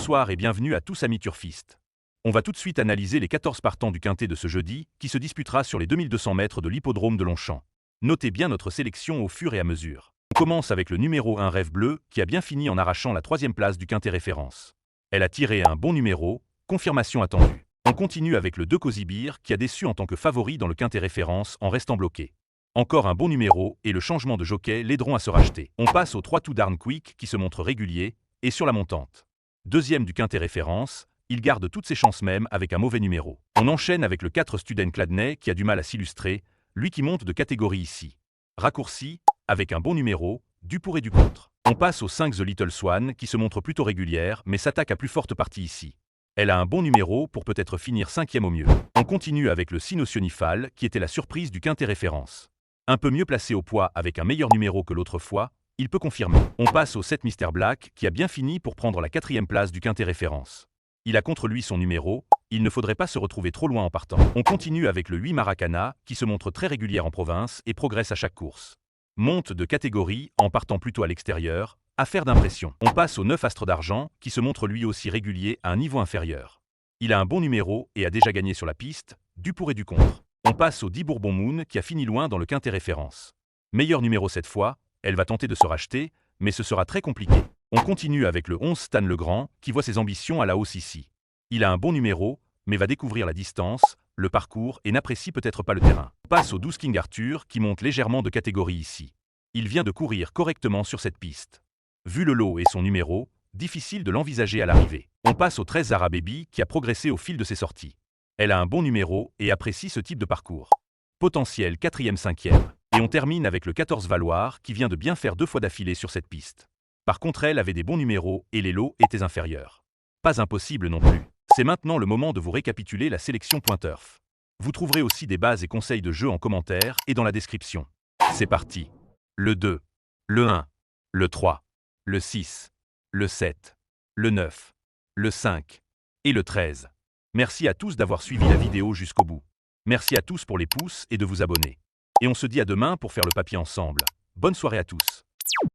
Bonsoir et bienvenue à tous amis turfistes. On va tout de suite analyser les 14 partants du quintet de ce jeudi, qui se disputera sur les 2200 mètres de l'hippodrome de Longchamp. Notez bien notre sélection au fur et à mesure. On commence avec le numéro 1 Rêve Bleu, qui a bien fini en arrachant la 3e place du quintet référence. Elle a tiré un bon numéro, confirmation attendue. On continue avec le 2 Cosibir, qui a déçu en tant que favori dans le quintet référence en restant bloqué. Encore un bon numéro, et le changement de jockey l'aideront à se racheter. On passe au 3 Too Darn Quick, qui se montre régulier, et sur la montante. Deuxième du quintet référence, il garde toutes ses chances même avec un mauvais numéro. On enchaîne avec le 4 Studen Cladney qui a du mal à s'illustrer, lui qui monte de catégorie ici. Raccourci, avec un bon numéro, du pour et du contre. On passe au 5 The Little Swan qui se montre plutôt régulière mais s'attaque à plus forte partie ici. Elle a un bon numéro pour peut-être finir 5e au mieux. On continue avec le 6 Notionifal qui était la surprise du quintet référence. Un peu mieux placé au poids avec un meilleur numéro que l'autre fois, il peut confirmer. On passe au 7 Mr Black qui a bien fini pour prendre la 4e place du quintet référence. Il a contre lui son numéro, il ne faudrait pas se retrouver trop loin en partant. On continue avec le 8 Maracana qui se montre très régulière en province et progresse à chaque course. Monte de catégorie en partant plutôt à l'extérieur, affaire d'impression. On passe au 9 Astre d'Argent qui se montre lui aussi régulier à un niveau inférieur. Il a un bon numéro et a déjà gagné sur la piste, du pour et du contre. On passe au 10 Bourbon Moon qui a fini loin dans le quintet référence. Meilleur numéro cette fois, elle va tenter de se racheter, mais ce sera très compliqué. On continue avec le 11 Stan Legrand, qui voit ses ambitions à la hausse ici. Il a un bon numéro, mais va découvrir la distance, le parcours et n'apprécie peut-être pas le terrain. On passe au 12 King Arthur, qui monte légèrement de catégorie ici. Il vient de courir correctement sur cette piste. Vu le lot et son numéro, difficile de l'envisager à l'arrivée. On passe au 13 Zara Baby, qui a progressé au fil de ses sorties. Elle a un bon numéro et apprécie ce type de parcours. Potentiel 4e, 5e. Et on termine avec le 14 Valoir qui vient de bien faire 2 fois d'affilée sur cette piste. Par contre, elle avait des bons numéros et les lots étaient inférieurs. Pas impossible non plus. C'est maintenant le moment de vous récapituler la sélection Turf. Vous trouverez aussi des bases et conseils de jeu en commentaire et dans la description. C'est parti. Le 2, le 1, le 3, le 6, le 7, le 9, le 5 et le 13. Merci à tous d'avoir suivi la vidéo jusqu'au bout. Merci à tous pour les pouces et de vous abonner. Et on se dit à demain pour faire le papier ensemble. Bonne soirée à tous.